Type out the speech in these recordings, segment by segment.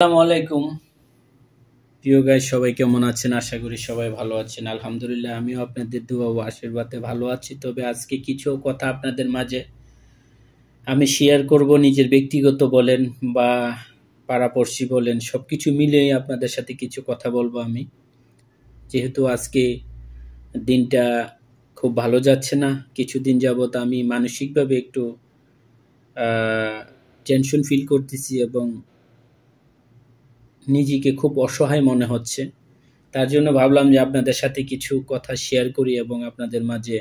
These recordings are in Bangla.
আসসালামু আলাইকুম। প্রিয় গাইস, সবাই কেমন আছেন? আশা করি সবাই ভালো আছেন। আলহামদুলিল্লাহ, আমিও আপনাদের দোয়া ও আশীর্বাদে ভালো আছি। তবে আজকে কিছু কথা আপনাদের মাঝে আমি শেয়ার করব। নিজের ব্যক্তিগত বলেন বা পাড়াপড়শি বলেন, সবকিছু মিলিয়ে আপনাদের সাথে কিছু কথা বলবো আমি। যেহেতু আজকে দিনটা খুব ভালো যাচ্ছে না, কিছুদিন যাবত আমি মানসিকভাবে একটু টেনশন ফিল করতেছি এবং নিজেকে খুব অসহায় মনে হচ্ছে। তার জন্য ভাবলাম যে আপনাদের সাথে কিছু কথা শেয়ার করি এবং আপনাদের মাঝে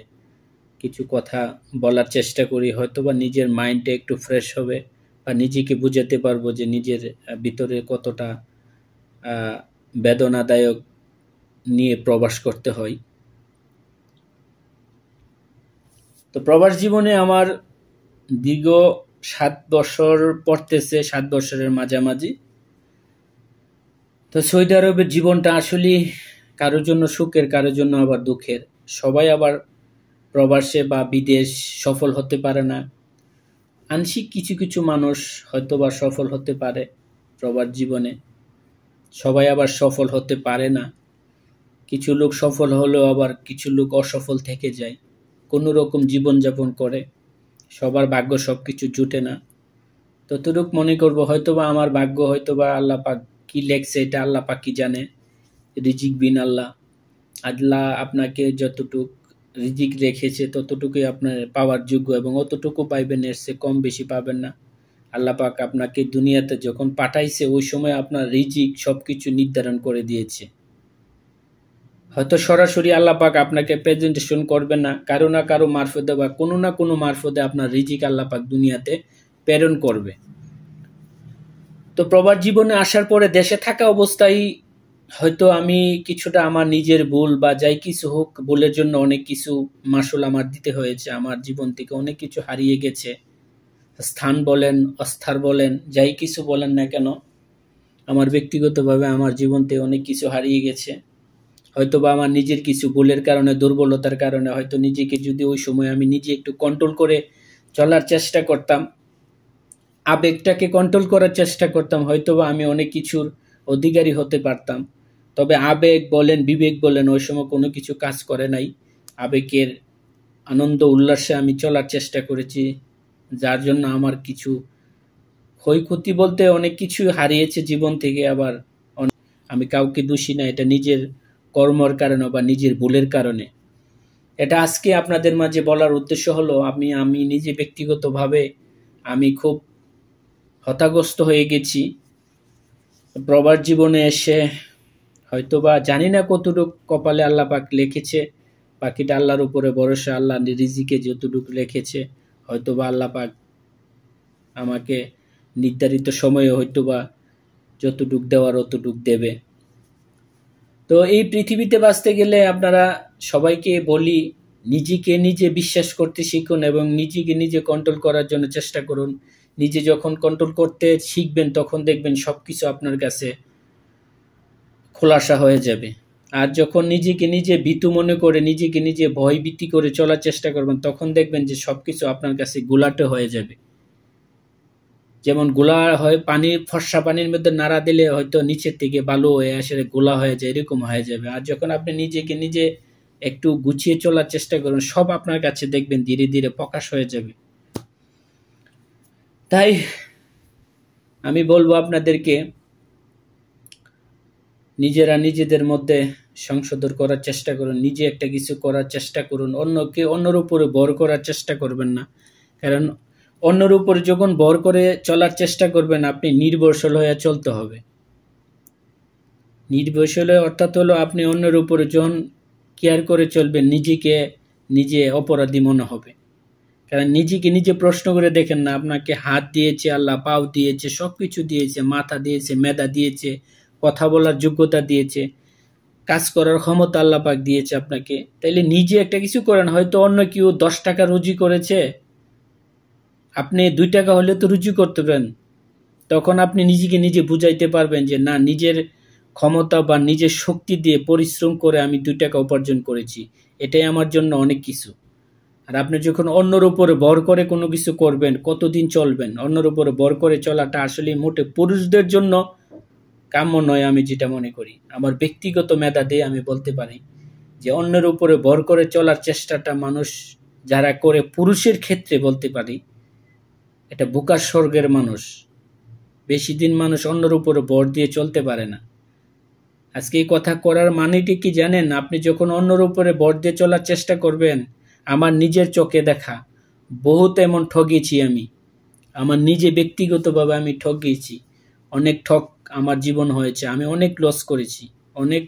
কিছু কথা বলার চেষ্টা করি। হয়তোবা নিজের মাইন্ডটা একটু ফ্রেশ হবে বা নিজেকে বুঝাতে পারবো যে নিজের ভিতরে কতটা বেদনাদায়ক নিয়ে প্রবাস করতে হয়। তো প্রবাস জীবনে আমার দীর্ঘ 7 বছর পড়তেছে, 7 বছরের মাঝামাঝি। তো সৌদি আরবের জীবনটা আসলে কারোর জন্য সুখের, কারোর জন্য আবার দুঃখের। সবাই আবার প্রবাসে বা বিদেশ সফল হতে পারে না। আংশিক কিছু কিছু মানুষ হয়তোবা সফল হতে পারে প্রবাস জীবনে, সবাই আবার সফল হতে পারে না। কিছু লোক সফল হলেও আবার কিছু লোক অসফল থেকে যায়, কোনো রকম জীবনযাপন করে। সবার ভাগ্য সবকিছু জুটে না। ততটুক মনে করব হয়তোবা আমার ভাগ্য, হয়তোবা আল্লাহ পাক কি লেখছে এটা আল্লাহ পাক কি জানে। রিজিক বিন আল্লাহ। আল্লাহ আপনাকে যতটুক রিজিক রেখেছে ততটুকুই আপনার পাওয়ার যোগ্য এবং অতটুকু পাইবেন, এর চেয়ে কম বেশি পাবেন না। আল্লাহ পাক আপনাকে দুনিয়াতে যখন পাঠাইছে ওই সময় আপনার রিজিক সবকিছু নির্ধারণ করে দিয়েছে। হয়তো সরাসরি আল্লাহ পাক আপনাকে প্রেজেন্টেশন করবেন না, কারো না কারো মারফতে বা কোনো না কোনো মারফতে আপনার রিজিক আল্লাহ পাক দুনিয়াতে প্রেরণ করবে। তো প্রবাস জীবনে আসার পরে দেশে থাকা অবস্থায় হয়তো আমি কিছুটা আমার নিজের ভুল বা যাই কিছু হোক, ভুলের জন্য অনেক কিছু মাসুল আমার দিতে হয়েছে। আমার জীবন থেকে অনেক কিছু হারিয়ে গেছে। স্থান বলেন, অস্থার বলেন, যাই কিছু বলেন না কেন, আমার ব্যক্তিগতভাবে আমার জীবন থেকে অনেক কিছু হারিয়ে গেছে। হয়তোবা আমার নিজের কিছু ভুলের কারণে, দুর্বলতার কারণে হয়তো নিজেকে যদি ওই সময় আমি নিজে একটু কন্ট্রোল করে চলার চেষ্টা করতাম, আবেগটাকে কন্ট্রোল করার চেষ্টা করতাম, হয়তোবা আমি অনেক কিছুর অধিকারী হতে পারতাম। তবে আবেগ বলেন, বিবেক বলেন, ওই সময় কোনো কিছু কাজ করে নাই। আবেগের আনন্দ উল্লাসে আমি চলার চেষ্টা করেছি, যার জন্য আমার কিছু ক্ষয়ক্ষতি বলতে অনেক কিছু হারিয়েছে জীবন থেকে। আবার আমি কাউকে দোষী না, এটা নিজের কর্মর কারণে বা নিজের ভুলের কারণে। এটা আজকে আপনাদের মাঝে বলার উদ্দেশ্য হলো আমি নিজে ব্যক্তিগতভাবে আমি খুব হতাগ্রস্ত হয়ে গেছি প্রবাস জীবনে এসে। হয়তোবা জানি না কতটুকু কপালে আল্লাহ পাক লিখেছে, বাকিটা আল্লাহর উপরে ভরসা। আল্লাহ রিজিকে যতটুকু লিখেছে হয়তোবা আল্লাহ পাক আমাকে নির্ধারিত সময়ে হয়তোবা যতটুক দেওয়ার অতটুক দেবে। তো এই পৃথিবীতে বাঁচতে গেলে আপনারা সবাইকে বলি, নিজেকে নিজে বিশ্বাস করতে শিখুন এবং নিজেকে নিজে কন্ট্রোল করার জন্য চেষ্টা করুন। নিজে যখন কন্ট্রোল করতে শিখবেন তখন দেখবেন সবকিছু আপনার কাছে খোলাসা হয়ে যাবে। আর যখন নিজেকে নিজে ভীতু মনে করে, নিজেকে নিজে ভয়ভীতি করে চলার চেষ্টা করবেন, তখন দেখবেন যে সবকিছু আপনার কাছে গোলাটে হয়ে যাবে। যেমন গোলা হয়, পানির ফর্সা পানির মধ্যে নাড়া দিলে হয়তো নিচের থেকে বালু হয়ে আসলে গোলা হয়ে যায়, এরকম হয়ে যাবে। আর যখন আপনি নিজেকে নিজে একটু গুছিয়ে চলার চেষ্টা করুন, সব আপনার কাছে দেখবেন ধীরে ধীরে প্রকাশ হয়ে যাবে। তাই আমি বলবো আপনাদেরকে, নিজেরা নিজেদের মধ্যে সংশোধন করার চেষ্টা করুন, নিজে একটা কিছু করার চেষ্টা করুন। অন্যের উপরে ভর করার চেষ্টা করবেন না, কারণ অন্যের উপরে যখন ভর করে চলার চেষ্টা করবেন আপনি নির্ভরশীল হয়ে চলতে হবে। নির্ভরশীল অর্থাৎ হলো আপনি অন্যের উপরে যখন কেয়ার করে চলবেন নিজেকে নিজে অপরাধী মনে হবে। কারণ নিজেকে নিজে প্রশ্ন করে দেখেন না, আপনাকে হাত দিয়েছে আল্লাহ, পাও দিয়েছে, সব কিছু দিয়েছে, মাথা দিয়েছে, মেধা দিয়েছে, কথা বলার যোগ্যতা দিয়েছে, কাজ করার ক্ষমতা আল্লাহ পাক দিয়েছে আপনাকে। তাইলে নিজে একটা কিছু করেন। হয়তো অন্য কেউ 10 টাকা রুজি করেছে, আপনি 2 টাকা হলে তো রুজি করতে পারেন। তখন আপনি নিজেকে নিজে বুঝাইতে পারবেন যে না, নিজের ক্ষমতা বা নিজের শক্তি দিয়ে পরিশ্রম করে আমি 2 টাকা উপার্জন করেছি, এটাই আমার জন্য অনেক কিছু। আর আপনি যখন অন্যের উপরে ভর করে কোনো কিছু করবেন, কতদিন চলবেন? অন্যের উপরে ভর করে চলাটা আসলে মোটে পুরুষদের জন্য কাম্য নয় আমি যেটা মনে করি। আমার ব্যক্তিগত মেধা দিয়ে আমি বলতে পারি যে অন্যের উপরে ভর করে চলার চেষ্টাটা মানুষ যারা করে, পুরুষের ক্ষেত্রে বলতে পারি এটা বোকার স্বর্গের মানুষ। বেশি দিন মানুষ অন্যের উপরে ভর দিয়ে চলতে পারে না। আজকে এই কথা করার মানেটি কি জানেন? আপনি যখন অন্যের উপরে ভর দিয়ে চলার চেষ্টা করবেন, আমার নিজের চোখে দেখা বহুত এমন ঠগিয়েছি আমি, আমার নিজে ব্যক্তিগতভাবে আমি ঠগিয়েছি, অনেক ঠক আমার জীবন হয়েছে, আমি অনেক লস করেছি, অনেক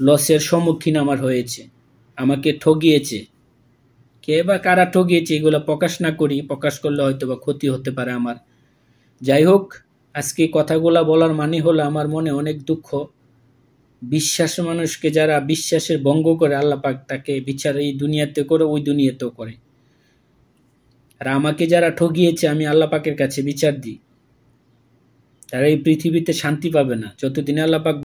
লসের সম্মুখীন আমার হয়েছে, আমাকে ঠগিয়েছে। কে বা কারা ঠগিয়েছে এগুলো প্রকাশ না করি, প্রকাশ করলে হয়তো বা ক্ষতি হতে পারে আমার। যাই হোক, আজকে কথাগুলা বলার মানে হলো আমার মনে অনেক দুঃখ। বিশ্বাস মানুষকে যারা বিশ্বাসের ভঙ্গ করে, আল্লাহ পাক তাকে বিচার এই দুনিয়াতে করে, ওই দুনিয়াতেও করে। আর আমাকে যারা ঠগিয়েছে আমি আল্লাহ পাকের কাছে বিচার দিই, তারা এই পৃথিবীতে শান্তি পাবে না যতদিন আল্লাহ পাক